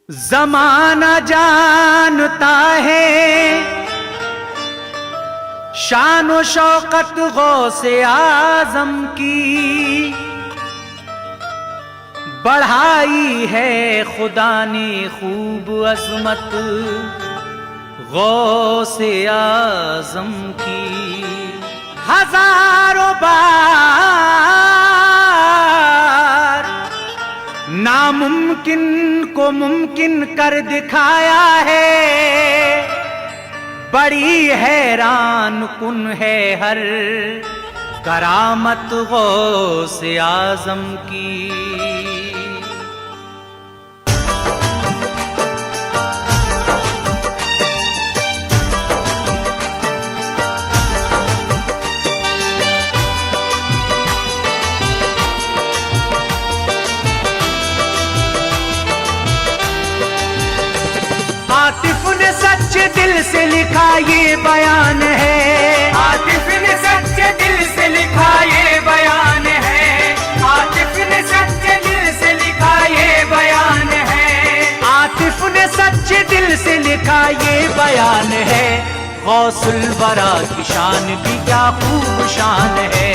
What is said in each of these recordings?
जमाना जानता है शान व शौकत गौसे आजम की, बढ़ाई है खुदा ने खूब अजमत गौसे आजम की। हजारों बार नामुमकिन को मुमकिन कर दिखाया है, बड़ी हैरान कुन है हर करामत गौसे आजम की। आतिफ ने सच्चे दिल से लिखा ये बयान है, आतिफ ने सच्चे दिल से लिखा ये बयान है, आतिफ ने सच्चे दिल से लिखा ये बयान है, आतिफ ने सच्चे दिल से लिखा ये बयान है। गौसुल बरा की शान भी क्या खूब शान है,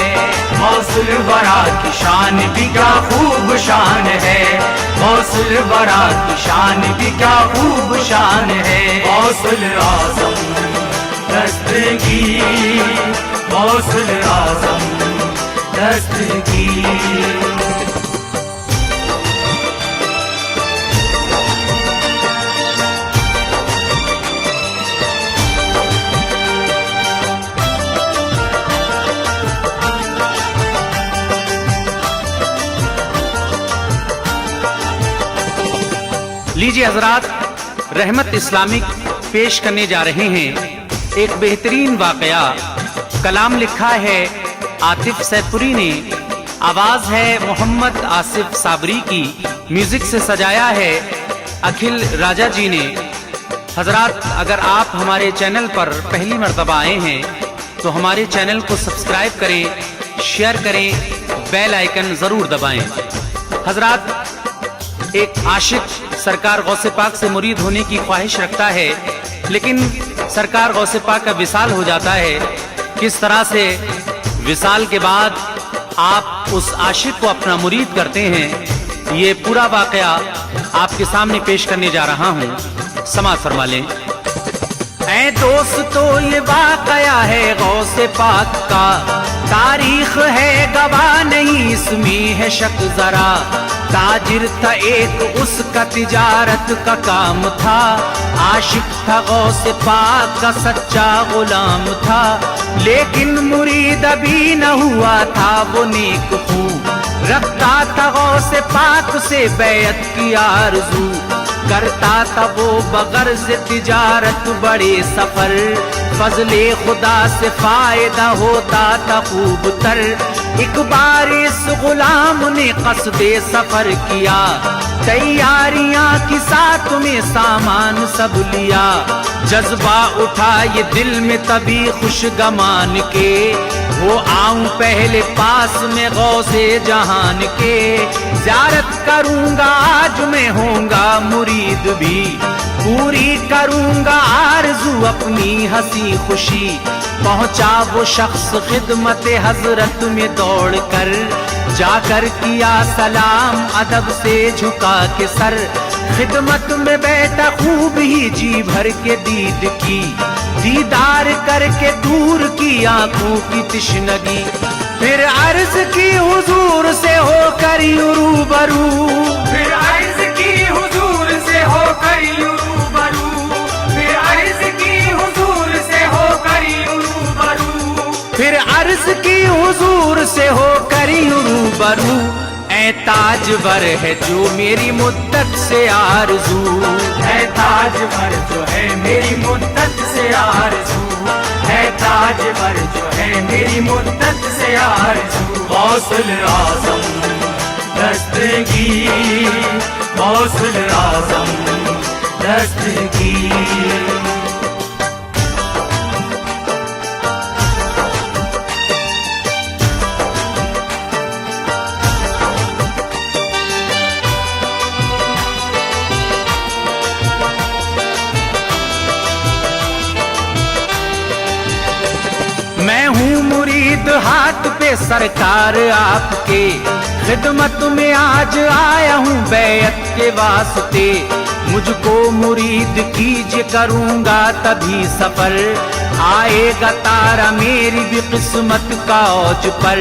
गौसुल बरा की शान भी क्या खूब शान है, गौसुल बरा की शान भी क्या खूब शान है। गौसुल आजम दस्तगीर, गौसुल आजम दस्तगीर। लीजिए हजरात, रहमत इस्लामिक पेश करने जा रहे हैं एक बेहतरीन वाकया। कलाम लिखा है आतिफ सैफुरी ने, आवाज है मोहम्मद आसिफ साबरी की, म्यूजिक से सजाया है अखिल राजा जी ने। हजरात, अगर आप हमारे चैनल पर पहली मर्तबा आए हैं तो हमारे चैनल को सब्सक्राइब करें, शेयर करें, बेल आइकन जरूर दबाएं। हजरात, एक आशिक सरकार गौसे पाक से मुरीद होने की ख्वाहिश रखता है, लेकिन सरकार गौसे पाक का विसाल हो जाता है। किस तरह से विसाल के बाद आप उस आशिक को अपना मुरीद करते हैं, ये पूरा वाकया आपके सामने पेश करने जा रहा हूँ, समाअत फरमा लें। ऐ दोस्तों, ये वाकया है गौसे पाक का, तारीख है गवाह नहीं इसमें है शक जरा। ताजिर था एक, उसका तिजारत का काम था, आशिक था गौसे पाक का सच्चा गुलाम था, लेकिन मुरीद अभी न हुआ था वो नेक खू, रखता था गौसे पाक से बैत की आरज़ू, करता था वो बगर्ज़ तिजारत बड़े सफर, फजले खुदा से फायदा होता था खूब तर। एक बार इस गुलाम ने कस्दे सफर किया, तैयारियां की साथ में सामान सब लिया, जज्बा उठा ये दिल में तभी खुशगमान के, वो आऊं पहले पास में गौसे जहान के, ज़ियारत करूंगा आज मैं होऊंगा मुरीद भी, पूरी करूंगा आरज़ू अपनी हंसी खुशी। पहुंचा वो शख्स खिदमत हजरत में दौड़ कर, जाकर किया सलाम अदब से झुका के सर, खिदमत में बैठा खूब ही जी भर के दीद की, दीदार करके दूर की आंखों की तिश्नगी, फिर अर्ज की हुजूर से होकर रूबरू, फिर अर्ज की हुजूर से होकर रूबरू, फिर अर्ज की हुजूर से होकर रूबरू, फिर अर्ज की हुजूर से होकर रूबरू। ऐ ताजवर है जो मेरी मुद्दत से आरज़ू, है ताजवर जो है मेरी मुद्दत से आरज़ू, है ताजवर जो है मेरी मुद्दत से आरज़ू। गौसुल आज़म दस्तगीर, गौसुल आज़म दस्तगीर। हाथ पे सरकार आपके, खिदमत में आज आया हूँ बैत के वास्ते। मुझको मुरीद कीजिए करूँगा तभी सफर, आएगा तारा मेरी भी किस्मत का औज पर।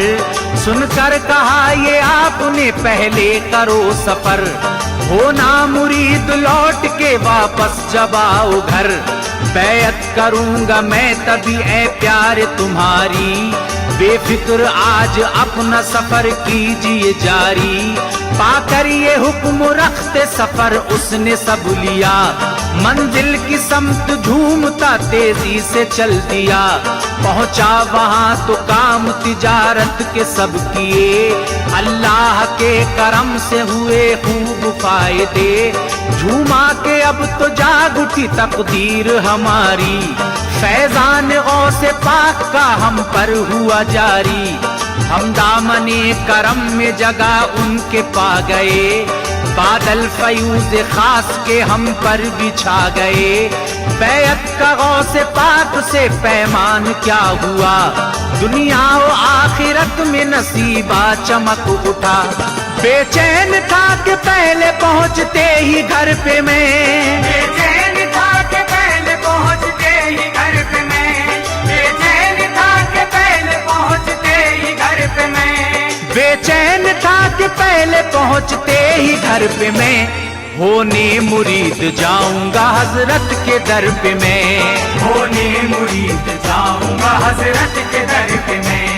सुनकर कहा ये आपने पहले करो सफर, हो ना मुरीद लौट के वापस जब आओ घर। बैत करूँगा मैं तभी ऐ प्यारे तुम्हारी, बेफिक्र आज अपना सफर कीजिए जारी। पाकर ये हुक्म रखते सफर उसने सब लिया, मंजिल की समत झूमता तेजी से चल दिया। पहुंचा वहां तो काम तिजारत के सब किए, अल्लाह के करम से हुए खूब फायदे। झूमा के अब तो जाग उठी तकदीर हमारी, फैजान गौसे पाक का हम पर हुआ जारी। हम दामने करम में जगह उनके पा गए, बादल फयूज खास के हम पर बिछा गए। बैत का गौसे पाक से पैमान क्या हुआ, दुनिया और आखिरत में नसीबा चमक उठा। बेचैन था कि पहले पहुंचते ही घर पे मैं, बेचैन था कि पहले पहुंचते ही घर पे मैं, बेचैन था कि पहले पहुंचते ही घर पे मैं, बेचैन था कि पहले पहुंचते ही घर पे मैं। होने मुरीद जाऊंगा हजरत के दर पे मैं, होने मुरीद जाऊंगा हजरत के दर पे मैं,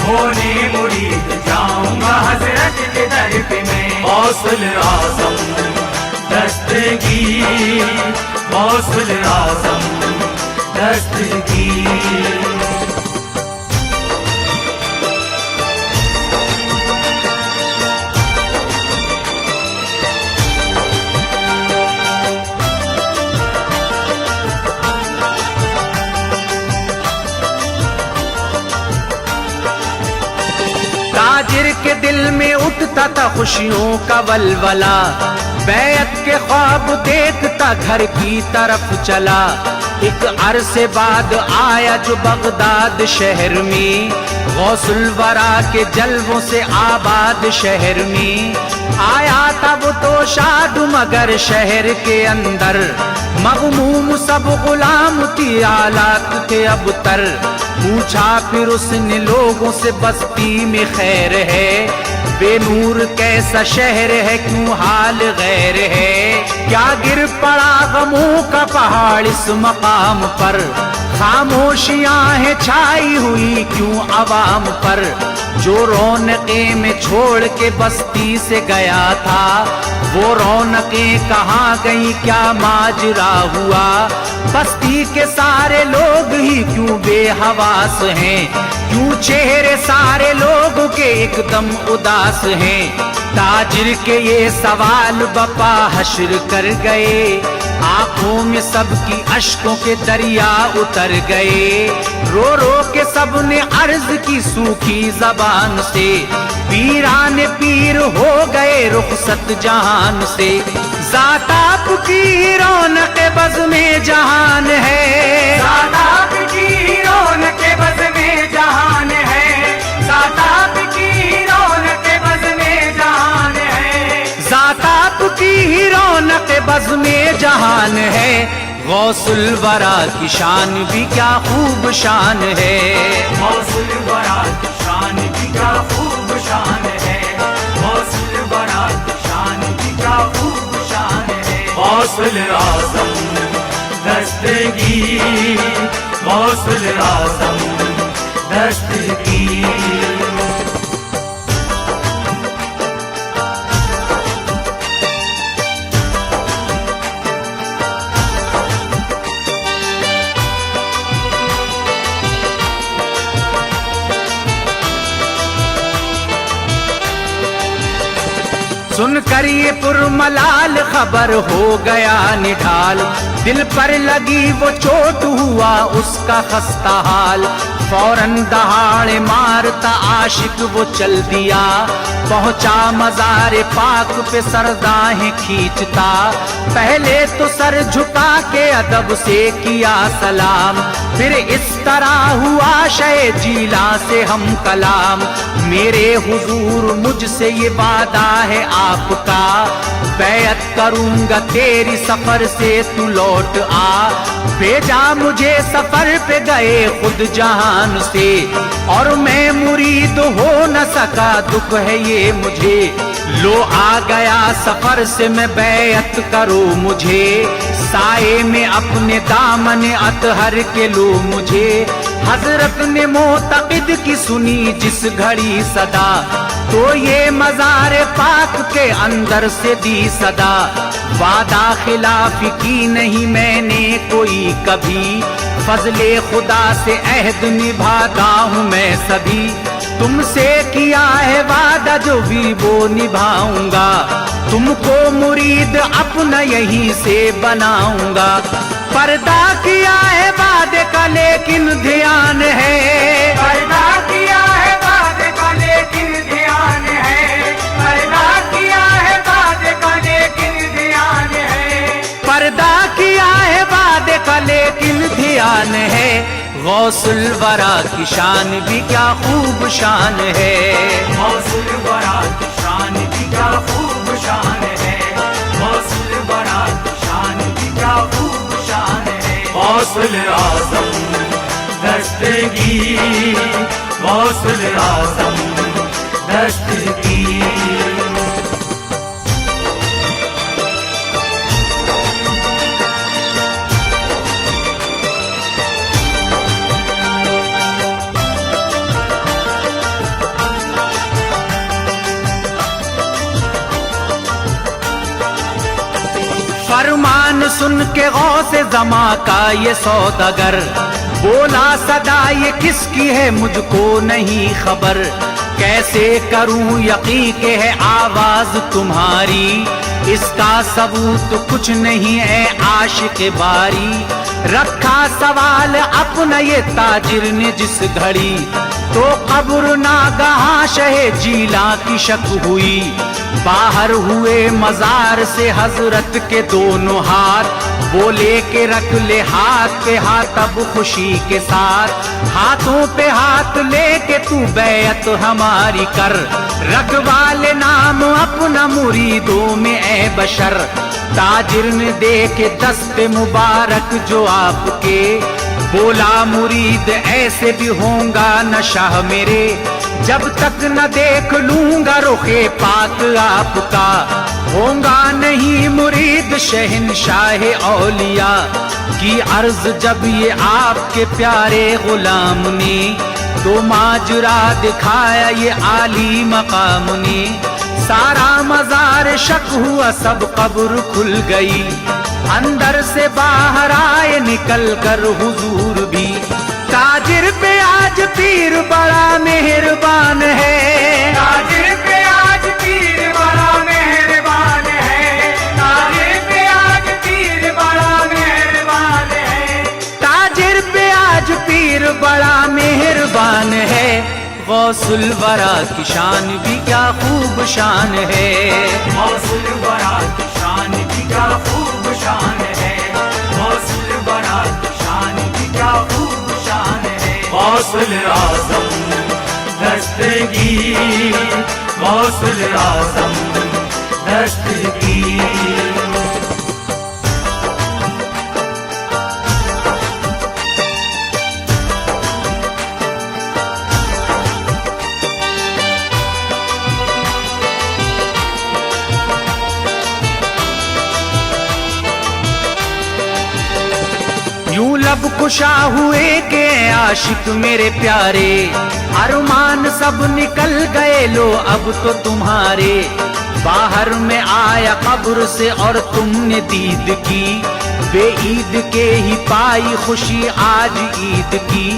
होने मुरीद जाऊंगा हजरत के दर पे मैं। गौसुल आज़म दस्तगीर, गौसुल आज़म दस्तगीर। ताजिर के दिल में उठता था खुशियों का वलवला, बैत के ख्वाब देखता घर की तरफ चला। एक अरसे बाद आया जो बगदाद शहर में, गौसुल वरा के जलवों से आबाद शहर में। आया था वो तो शाद मगर शहर के अंदर, मगमूम सब गुलाम की हालात थे अब तर। पूछा फिर उसने लोगों से बस्ती में खैर है, बेनूर कैसा शहर है क्यों हाल गैर है। क्या गिर पड़ा गमों का पहाड़ इस मकाम पर, खामोशियां हैं छाई हुई क्यों अवाम पर। जो रौनकें में छोड़ के बस्ती से गया था, वो रौनकें कहाँ गई क्या माजरा हुआ। बस्ती के सारे लोग ही क्यों बेहवास हैं, क्यों चेहरे सारे लोगों के एकदम उदास हैं। ताजिर के ये सवाल बपा हश्र कर गए, आंखों में सबकी अश्कों के दरिया उतर गए। रो रो के सबने अर्ज की सूखी जबान से, पीरान पीर हो गए रुखसत जहान से। ज़ात आपकी रौनक बज़ में जहान है, ज़ात आपकी रौनक बज़ में जहान है, ज़ात आपकी रौनक बज़ में जहान है, ज़ात आपकी रौनक बज़ में जहान है। गौसुल वरा की शान भी क्या खूब शान है, गौसुल वरा की शान भी क्या खूब शान है, गौसुल वरा की शान भी क्या खूब शान है। गौसुल आज़म दस्तगीर, गौसुल आज़म दस्तगीर। सुनकर कर ये पुरमलाल खबर हो गया निढाल, दिल पर लगी वो चोट हुआ उसका खस्ता हाल, फौरन दहाड़े मारता आशिक वो चल दिया, पहुंचा मज़ारे पाक पे सरदाहें खींचता, पहले तो सर झुका के अदब से किया सलाम, फिर इस तरह हुआ शे जीला से हम कलाम, मेरे हुजूर मुझसे ये वादा है आपका, बैअत करूंगा तेरी सफर से तू लौट आ, भेजा मुझे सफर पे गए खुद जहान से, और मैं मुरीद हो न सका दुख है ये मुझे, लो आ गया सफर से मैं बैअत करो मुझे, साए में अपने दामन अतहर के लो मुझे, हजरत ने मोतक़िद की सुनी जिस घड़ी सदा, तो ये मज़ार पाक के अंदर से दी सदा, वादा खिलाफ की नहीं मैंने कोई कभी, फजले खुदा से अहद निभाता हूँ मैं सभी, तुमसे किया है वादा जो भी वो निभाऊंगा, तुमको मुरीद अपना यहीं से बनाऊंगा, पर्दा किया है वादे का लेकिन ध्यान है, पर्दा किया है वादे का लेकिन ध्यान है, पर्दा किया है वादे का लेकिन ध्यान है, पर्दा किया है वादे का लेकिन ध्यान है, गौसुल वरा की शान भी क्या खूब शान है, गौसुल वरा की शान भी क्या खूब शान है, गौसुल वरा की शान भी क्या खूब शान है, गौसुल आज़म दस्तगीर, गौसुल आज़म दस्तगीर। फरमान सुन के गौसे ज़मा का ये सौदागर, बोला सदा ये किसकी है मुझको नहीं खबर, कैसे करूं यकीन के है आवाज तुम्हारी, इसका सबूत कुछ नहीं है आशिक बारी, रखा सवाल अपना ये ताजिर ने जिस घड़ी, तो कब्र नागहा शहे जीला की शक हुई, बाहर हुए मजार से हजरत के दोनों हाथ, बोले के रख ले हाथ पे हाथ अब खुशी के साथ, हाथों पे हाथ लेके तू बैअत हमारी कर, रखवा ले नाम अपना मुरीदों में ए बशर, ताजिर ने दे के दस्ते मुबारक जो आपके, बोला मुरीद ऐसे भी होगा न शाह मेरे, जब तक न देख लूंगा रुखे पाक आपका, होगा नहीं मुरीद शहंशाह औलिया की अर्ज जब ये आपके प्यारे गुलाम ने, तो माजरा दिखाया ये आली मकाम ने, सारा मजार शक हुआ सब कब्र खुल गई, अंदर से बाहर आए निकल कर हुजूर भी, ताजिर पे आज पीर बड़ा मेहरबान है, ताजिर पे आज पीर बड़ा मेहरबान है, ताजिर पे आज पीर बड़ा मेहरबान है, ताजिर पे आज पीर बड़ा मेहरबान है, गौसुल वरा की शान भी क्या खूब शान है, गौसुल वरा की शान भी क्या खूब शान है, गौसुल वरा की शान भी क्या खूब शान है, गौसुल आज़म दस्तगीर, गौसुल आज़म दस्तगीर। यूं लब कुशा हुए के आशिक मेरे प्यारे, अरमान सब निकल गए लो अब तो तुम्हारे, बाहर में आया कब्र से और तुमने दीद की, بے عید کے ہی پائی خوشی آج عید کی،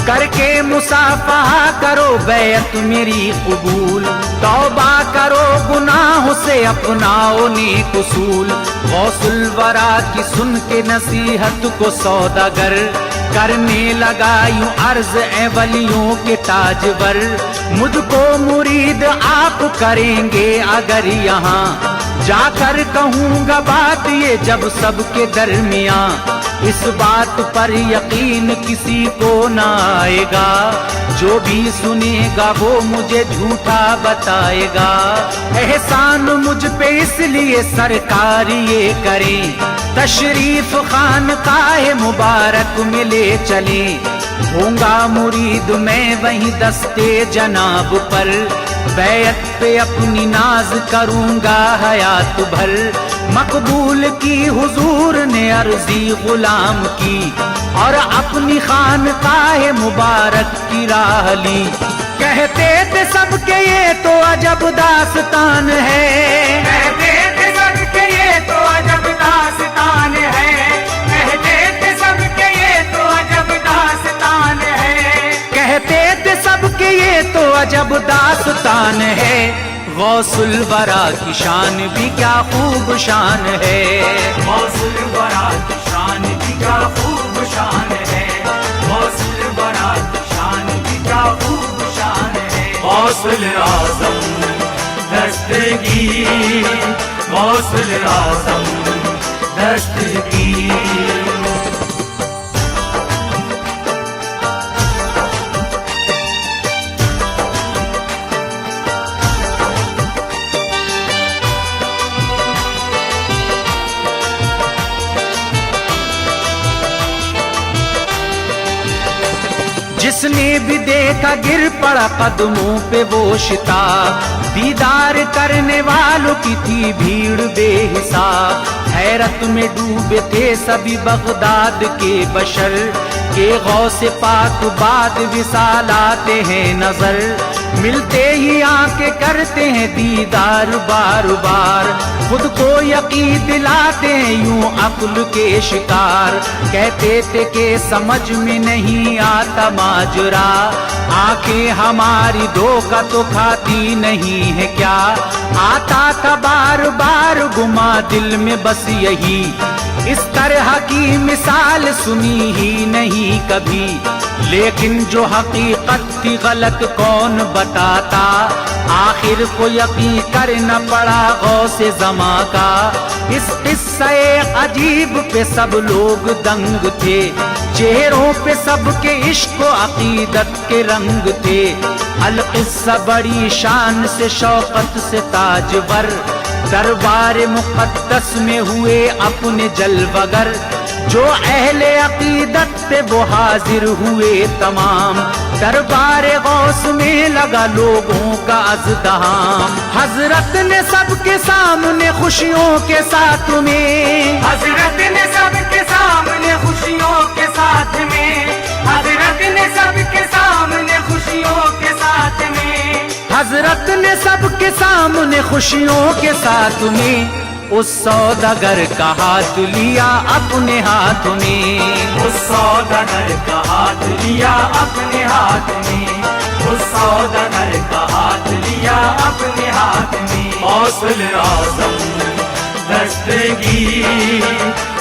کر کے مصافحہ کرو بیعت میری قبول، توبہ کرو گناہوں سے اپناؤ نیک اصول، غوث الورا کی سن کے نصیحت کو سوداگر، کرنے لگا یوں عرض اے ولیوں کے تاجور، مجھ کو مرید آپ کریں گے اگر یہاں جا کر کہوں گا بات یہ جب سب کے درمیان، اس بات پر یقین کسی کو نہ آئے گا، جو بھی سنے گا وہ مجھے جھوٹا بتائے گا، احسان مجھ پہ اس لیے سرکار یہ کریں، تشریف خانقاہ مبارک میں لے چلیں، ہوں گا مرید میں وہیں دستے جناب پر، بیعت پہ اپنی ناز کروں گا حیات بھر، مقبول کی حضور نے عرضی غلام کی، اور اپنی خانقاہ مبارک کی راہ لی، کہتے تھے سب کہ یہ تو عجب داستان ہے، کہتے تھے سب کہ یہ تو عجب داستان ہے، کہتے تھے سب کہ یہ تو عجب داستان ہے، کہتے تھے سب کہ یہ تو عجب داستان ہے، غوث الورا کی شان بھی کیا خوب شان ہے، غوث الورا کی شان بھی کیا خوب شان ہے، غوث الورا کی شان بھی کیا خوب شان ہے، غوث الاعظم دستگیر، غوث الاعظم دستگیر۔ جس نے بھی دیکھا گر پڑا قدموں پہ وہ شتاب، دیدار کرنے والوں کی تھی بھیڑ بے حساب، حیرت میں ڈوبے تھے سبھی بغداد کے بشر، کہ غوث پاک بعد وصال آتے ہیں نظر، ملتے ہی آنکھیں کرتے ہیں دیدار بار بار، خود کو یقین دلاتے ہیں یوں عقل کے شکار، کہتے تھے کہ سمجھ میں نہیں آتا ماجرا، آنکھیں ہماری دھوکہ تو کھاتی نہیں ہے کیا، آتا تھا بار بار گما دل میں بس یہی، اس طرح کی مثال سنی ہی نہیں کبھی، لیکن جو حقیقت تھی غلط کون بتاتا، آخر کو یقین کرنا پڑا غوث زماں کا، اس قصہ عجیب پہ سب لوگ دنگ تھے، چہروں پہ سب کے عشق و عقیدت کے رنگ تھے، القصہ بڑی شان سے شوقت سے تاجور، دربار مقدس میں ہوئے اپنے جلوگر، جو اہل عقیدت تھے وہ حاضر ہوئے تمام، دربار غوث میں لگا لوگوں کا ازدحام، حضرت نے سب کے سامنے خوشیوں کے ساتھ میں، حضرت نے سب کے سامنے خوشیوں کے ساتھ میں، حضرت نے سب کے سامنے خوشیوں کے ساتھ میں، حضرت نے سب کے سامنے خوشیوں کے ساتھ میں، اس سوداگر کا ہاتھ لیا اپنے ہاتھ میں، اس سوداگر کا ہاتھ لیا اپنے ہاتھ میں، اس سوداگر کا ہاتھ لیا اپنے ہاتھ میں، غوث الاعظم دستگیر،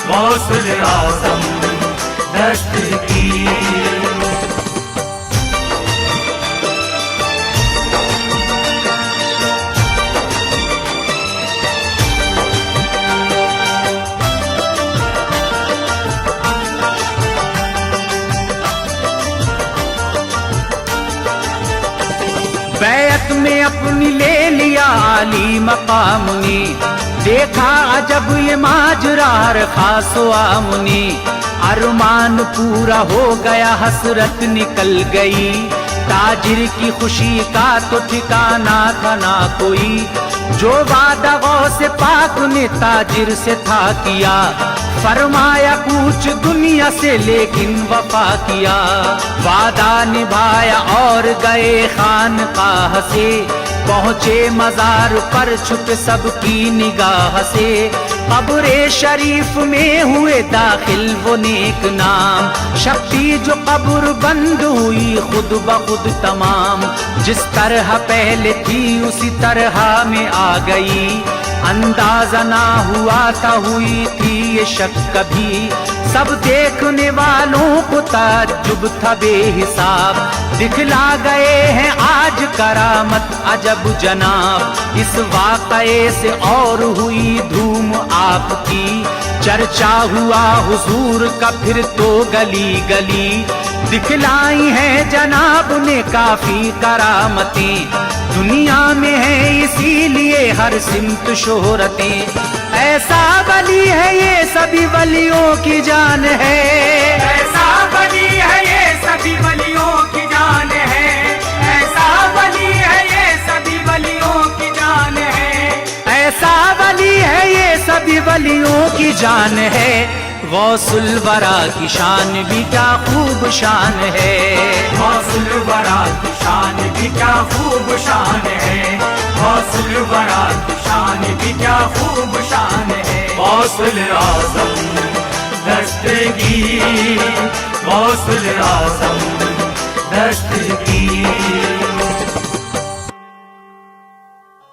غوث الاعظم دستگیر۔ بیعت میں اپنی لے لیا عالی مقام نے، دیکھا عجب یہ ماجرا خاص و عام نے، ارمان پورا ہو گیا حسرت نکل گئی، تاجر کی خوشی کا تو ٹھکانا تھا نہ کوئی، جو وعدہ غوث پاک نے تاجر سے تھا کیا، فرمایا کچھ دنیا سے لیکن وفا کیا، وعدہ نبھایا اور گئے خانقاہ سے، پہنچے مزار پر چھپ سب کی نگاہ سے، قبر شریف میں ہوئے داخل وہ نیک نام، شکتی جو قبر بند ہوئی خود بخود تمام، جس طرح پہلے تھی اسی طرح میں آ گئی، اندازہ نہ ہوا تھا ہوئی تھی یہ شک کبھی، سب دیکھنے والوں کو تعجب تھا بے حساب، دکھلا گئے ہیں آج کرامت عجب جناب، اس واقعے سے اور ہوئی دھوم آپ کی، چرچا ہوا حضور کا پھر تو گلی گلی، دکھلائی ہیں جناب نے کافی کرامتیں، دنیا میں ہیں اسی لیے ہر سمت شہرتیں، ایسا ولی ہے یہ سبھی ولیوں کی جان ہے، ایسا ولی ہے یہ سبھی ولیوں کی جان ہے، ایسا ولی ہے یہ سبھی ولیوں کی جان ہے، ایسا ولی ہے یہ سبھی ولیوں کی جان ہے، غوث الورا کی شان بھی کیا خوب شان ہے، غوث الورا کی شان بھی کیا خوب شان ہے، غوث الورا کی شان بھی کیا خوب شان ہے، غوث الاعظم دستگیر، غوث الاعظم دستگیر۔